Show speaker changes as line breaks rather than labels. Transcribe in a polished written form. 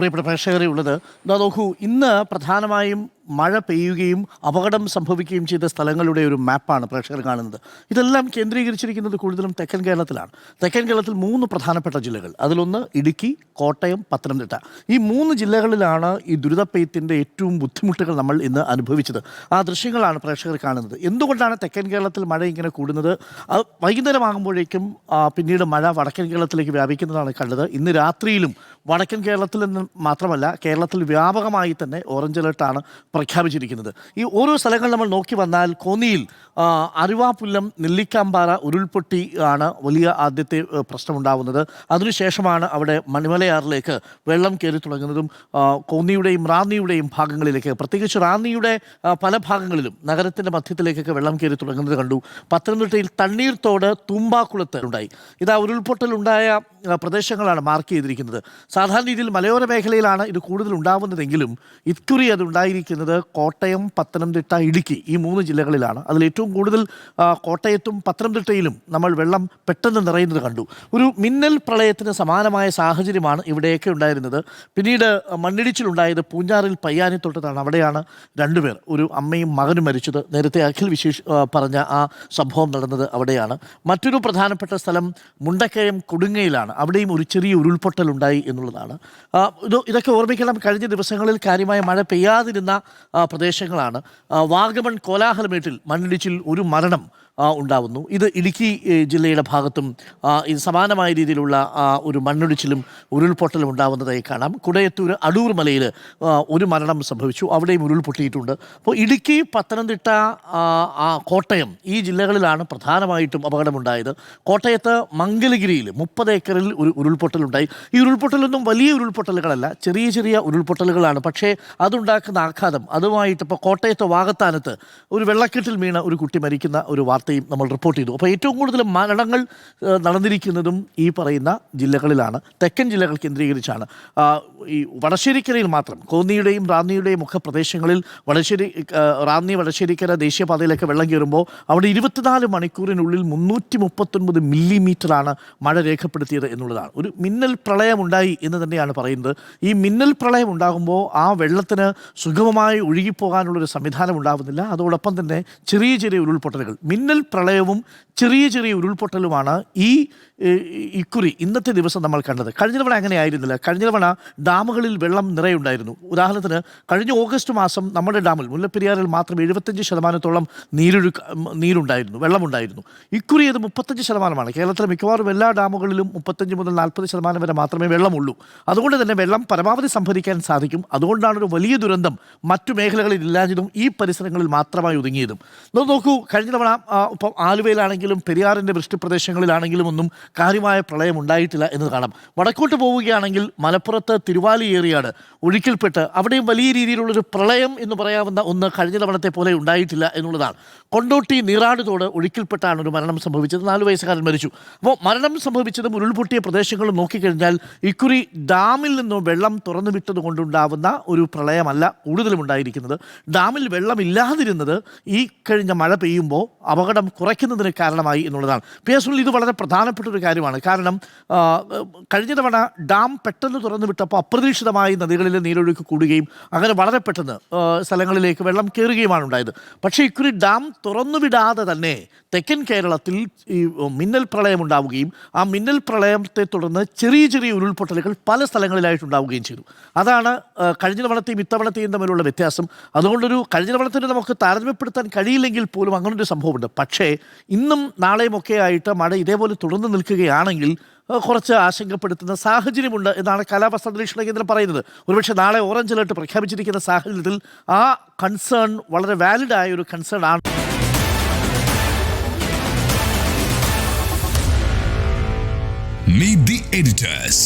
പ്രിയപ്പെട്ട പ്രേക്ഷകരെ ഉള്ളത് ഇതാ നോക്കൂ, ഇന്ന് പ്രധാനമായും മഴ പെയ്യുകയും അപകടം സംഭവിക്കുകയും ചെയ്ത സ്ഥലങ്ങളുടെ ഒരു മാപ്പാണ് പ്രേക്ഷകർ കാണുന്നത്. ഇതെല്ലാം കേന്ദ്രീകരിച്ചിരിക്കുന്നത് കൂടുതലും തെക്കൻ കേരളത്തിലാണ്. തെക്കൻ കേരളത്തിൽ 3 പ്രധാനപ്പെട്ട ജില്ലകൾ, അതിലൊന്ന് ഇടുക്കി, കോട്ടയം, പത്തനംതിട്ട. ഈ 3 ജില്ലകളിലാണ് ഈ ദുരിതപ്പെയ്ത്തിൻ്റെ ഏറ്റവും ബുദ്ധിമുട്ടുകൾ നമ്മൾ ഇന്ന് അനുഭവിച്ചത്. ആ ദൃശ്യങ്ങളാണ് പ്രേക്ഷകർ കാണുന്നത്. എന്തുകൊണ്ടാണ് തെക്കൻ കേരളത്തിൽ മഴ ഇങ്ങനെ കൂടുന്നത്? വൈകുന്നേരമാകുമ്പോഴേക്കും പിന്നീട് മഴ വടക്കൻ കേരളത്തിലേക്ക് വ്യാപിക്കുന്നതാണ് കണ്ടത്. ഇന്ന് രാത്രിയിലും വടക്കൻ കേരളത്തിൽ നിന്ന് മാത്രമല്ല, കേരളത്തിൽ വ്യാപകമായി തന്നെ ഓറഞ്ച് അലർട്ടാണ് പ്രഖ്യാപിച്ചിരിക്കുന്നത്. ഈ ഓരോ സ്ഥലങ്ങൾ നമ്മൾ നോക്കി വന്നാൽ, കോന്നിയിൽ അരുവാപ്പുല്ലം, നെല്ലിക്കാമ്പാറ ഉരുൾപൊട്ടി ആണ് വലിയ ആദ്യത്തെ പ്രശ്നമുണ്ടാകുന്നത്. അതിനുശേഷമാണ് അവിടെ മണിമലയാറിലേക്ക് വെള്ളം കയറി തുടങ്ങുന്നതും കോന്നിയുടെയും റാന്നിയുടെയും ഭാഗങ്ങളിലേക്ക്, പ്രത്യേകിച്ച് റാന്നിയുടെ പല ഭാഗങ്ങളിലും നഗരത്തിൻ്റെ മധ്യത്തിലേക്കൊക്കെ വെള്ളം കയറി തുടങ്ങുന്നത് കണ്ടു. പത്തനംതിട്ടയിൽ തണ്ണീർത്തോട്, തൂമ്പാക്കുളത്ത് ഉണ്ടായി. ഇതാ ഉരുൾപൊട്ടലുണ്ടായ പ്രദേശങ്ങളാണ് മാർക്ക് ചെയ്തിരിക്കുന്നത്. സാധാരണ രീതിയിൽ മലയോര മേഖലയിലാണ് ഇത് കൂടുതൽ ഉണ്ടാവുന്നതെങ്കിലും ഇക്കുറി അത് ഉണ്ടായിരിക്കുന്നത് കോട്ടയം, പത്തനംതിട്ട, ഇടുക്കി ഈ 3 ജില്ലകളിലാണ്. അതിൽ ഏറ്റവും കൂടുതൽ കോട്ടയത്തും പത്തനംതിട്ടയിലും നമ്മൾ വെള്ളം പെട്ടെന്ന് നിറയുന്നത് കണ്ടു. ഒരു മിന്നൽ പ്രളയത്തിന് സമാനമായ സാഹചര്യമാണ് ഇവിടെയൊക്കെ ഉണ്ടായിരുന്നത്. പിന്നീട് മണ്ണിടിച്ചിലുണ്ടായത് പൂഞ്ഞാറിൽ പയ്യാനിത്തോട്ടത്താണ്. അവിടെയാണ് 2 പേർ, ഒരു അമ്മയും മകനും മരിച്ചത്. നേരത്തെ അഖിൽ വിശേഷ് പറഞ്ഞ ആ സംഭവം നടന്നത് അവിടെയാണ്. മറ്റൊരു പ്രധാനപ്പെട്ട സ്ഥലം മുണ്ടക്കയം കൊടുങ്ങയിലാണ്. അവിടെയും ഒരു ചെറിയ ഉരുൾപൊട്ടലുണ്ടായി എന്നുള്ളതാണ്. ഇതൊക്കെ ഓർമ്മിക്കണം. കഴിഞ്ഞ ദിവസങ്ങളിൽ കാര്യമായ മഴ പെയ്യാതിരുന്ന പ്രദേശങ്ങളാണ്. വാഗമൺ കോലാഹലമേട്ടിൽ മണ്ണിടിച്ചിൽ ഒരു മരണം ഉണ്ടാവുന്നു. ഇത് ഇടുക്കി ജില്ലയുടെ ഭാഗത്തും ഇത് സമാനമായ രീതിയിലുള്ള ഒരു മണ്ണിടിച്ചിലും ഉരുൾപൊട്ടലും ഉണ്ടാവുന്നതായി കാണാം. കുടയത്തൂർ അടൂർ മലയിൽ ഒരു മരണം സംഭവിച്ചു, അവിടെയും ഉരുൾപൊട്ടിയിട്ടുണ്ട്. അപ്പോൾ ഇടുക്കി, പത്തനംതിട്ട, കോട്ടയം ഈ ജില്ലകളിലാണ് പ്രധാനമായിട്ടും അപകടമുണ്ടായത്. കോട്ടയത്ത് മംഗലഗിരിയിൽ 30 ഏക്കറിൽ ഒരു ഉരുൾപൊട്ടലുണ്ടായി. ഈ ഉരുൾപൊട്ടലൊന്നും വലിയ ഉരുൾപൊട്ടലുകളല്ല, ചെറിയ ചെറിയ ഉരുൾപൊട്ടലുകളാണ്. പക്ഷേ അതുണ്ടാക്കുന്ന ആഘാതം, അതുമായിട്ട് ഇപ്പോൾ കോട്ടയത്ത് വാകത്താനത്ത് ഒരു വെള്ളക്കെട്ടിൽ വീണ ഒരു കുട്ടി മരിക്കുന്ന ഒരു വാർത്തയും നമ്മൾ റിപ്പോർട്ട് ചെയ്തു. അപ്പോൾ ഏറ്റവും കൂടുതൽ മരണങ്ങൾ നടന്നിരിക്കുന്നതും ഈ പറയുന്ന ജില്ലകളിലാണ്, തെക്കൻ ജില്ലകൾ കേന്ദ്രീകരിച്ചാണ്. ഈ വടശ്ശേരിക്കരയിൽ മാത്രം, കോന്നിയുടെയും റാന്നിയുടെയും ഒക്കെ പ്രദേശങ്ങളിൽ റാന്നി വടശ്ശേരിക്കര ദേശീയപാതയിലൊക്കെ വെള്ളം കയറുമ്പോൾ അവിടെ 24 മണിക്കൂറിനുള്ളിൽ 339 മില്ലിമീറ്ററാണ് മഴ രേഖപ്പെടുത്തിയത് എന്നുള്ളതാണ്. ഒരു മിന്നൽ പ്രളയമുണ്ടായി എന്ന് തന്നെയാണ് പറയുന്നത്. ഈ മിന്നൽ പ്രളയം ഉണ്ടാകുമ്പോൾ ആ വെള്ളത്തിന് സുഗമമായി ഒഴുകിപ്പോകാനുള്ളൊരു സംവിധാനം ഉണ്ടാകുന്നില്ല. അതോടൊപ്പം തന്നെ ചെറിയ ചെറിയ ഉരുൾപൊട്ടലുകൾ, മിന്നൽ പ്രളയവും ചെറിയ ചെറിയ ഉരുൾപൊട്ടലുമാണ് ഇക്കുറി ഇന്നത്തെ ദിവസം നമ്മൾ കണ്ടത്. കഴിഞ്ഞ തവണ അങ്ങനെ ആയിരുന്നില്ല. കഴിഞ്ഞ തവണ ഡാമുകളിൽ വെള്ളം നിറയുണ്ടായിരുന്നു. ഉദാഹരണത്തിന് കഴിഞ്ഞ ഓഗസ്റ്റ് മാസം നമ്മുടെ ഡാമിൽ മുല്ലപ്പെരിയാറിൽ മാത്രം 75% നീരുണ്ടായിരുന്നു, വെള്ളമുണ്ടായിരുന്നു. ഇക്കുറി അത് 35%. കേരളത്തിലെ മിക്കവാറും എല്ലാ ഡാമുകളിലും 35 മുതൽ 40% വരെ മാത്രമേ വെള്ളമുള്ളൂ. അതുകൊണ്ട് തന്നെ വെള്ളം പരമാവധി സംഭരിക്കാൻ സാധിക്കും. അതുകൊണ്ടാണ് ഒരു വലിയ ദുരന്തം മറ്റു മേഖലകളിൽ ഇല്ലാഞ്ഞതും ഈ പരിസരങ്ങളിൽ മാത്രമായി ഒതുങ്ങിയതും. നോക്കൂ, കഴിഞ്ഞ തവണ ഇപ്പം ആലുവയിലാണെങ്കിലും പെരിയാറിൻ്റെ വൃഷ്ടിപ്രദേശങ്ങളിലാണെങ്കിലും ഒന്നും കാര്യമായ പ്രളയം ഉണ്ടായിട്ടില്ല എന്ന് കാണാം. വടക്കോട്ട് പോവുകയാണെങ്കിൽ മലപ്പുറത്ത് തിരുവാലി ഏറിയാട് ഒഴുക്കിൽപ്പെട്ട് അവിടെയും വലിയ രീതിയിലുള്ളൊരു പ്രളയം എന്ന് പറയാവുന്ന ഒന്ന് കഴിഞ്ഞ തവണത്തെ പോലെ ഉണ്ടായിട്ടില്ല എന്നുള്ളതാണ്. കൊണ്ടോട്ടി നീറാട് തോട് ഒഴുക്കിൽപ്പെട്ടാണ് ഒരു മരണം സംഭവിച്ചത്. 4 വയസ്സുകാരൻ മരിച്ചു. അപ്പോൾ മരണം സംഭവിച്ചതും ഉരുൾപൊട്ടിയ പ്രദേശങ്ങളും നോക്കിക്കഴിഞ്ഞാൽ ഇക്കുറി ഡാമിൽ നിന്നും വെള്ളം തുറന്നു വിട്ടത് കൊണ്ടുണ്ടാവുന്ന ഒരു പ്രളയമല്ല കൂടുതലും ഉണ്ടായിരിക്കുന്നത്. ഡാമിൽ വെള്ളമില്ലാതിരുന്നത് ഈ കഴിഞ്ഞ മഴ പെയ്യുമ്പോൾ അപകടം കുറയ്ക്കുന്നതിന് കാരണമായി എന്നുള്ളതാണ്. പേഴ്സണലി ഇത് വളരെ പ്രധാനപ്പെട്ട ഒരു കാര്യമാണ്. കാരണം കഴിഞ്ഞ തവണ ഡാം പെട്ടെന്ന് തുറന്നു വിട്ടപ്പോൾ അപ്രതീക്ഷിതമായി നദികളിലെ നീരൊഴുക്ക് കൂടുകയും അങ്ങനെ വളരെ പെട്ടെന്ന് സ്ഥലങ്ങളിലേക്ക് വെള്ളം കയറുകയുമാണ് ഉണ്ടായത്. പക്ഷേ ഇക്കുറി ഡാം തുറന്നുവിടാതെ തന്നെ തെക്കൻ കേരളത്തിൽ ഈ മിന്നൽ പ്രളയം ഉണ്ടാവുകയും ആ മിന്നൽ പ്രളയത്തെ തുടർന്ന് ചെറിയ ചെറിയ ഉരുൾപൊട്ടലുകൾ പല സ്ഥലങ്ങളിലായിട്ടുണ്ടാവുകയും ചെയ്തു. അതാണ് കഴിഞ്ഞ തവണത്തെയും ഇത്തവണത്തെയും തമ്മിലുള്ള വ്യത്യാസം. അതുകൊണ്ടൊരു കഴിഞ്ഞ തവണത്തിന് നമുക്ക് താരതമ്യപ്പെടുത്താൻ കഴിയില്ലെങ്കിൽ പോലും അങ്ങനൊരു സംഭവമുണ്ട്. പക്ഷേ ഇന്നും നാളെയും ഒക്കെ ആയിട്ട് മഴ ഇതേപോലെ തുടർന്ന് നിൽക്കുകയാണെങ്കിൽ കുറച്ച് ആശങ്കപ്പെടുത്തുന്ന സാഹചര്യമുണ്ട് എന്നാണ് കാലാവസ്ഥാ നിരീക്ഷണ കേന്ദ്രം പറയുന്നത്. ഒരുപക്ഷെ നാളെ ഓറഞ്ച് അലർട്ട് പ്രഖ്യാപിച്ചിരിക്കുന്ന സാഹചര്യത്തിൽ ആ കൺസേൺ വളരെ വാലിഡ് ആയ ഒരു കൺസേൺ ആണ്.
Meet the editors.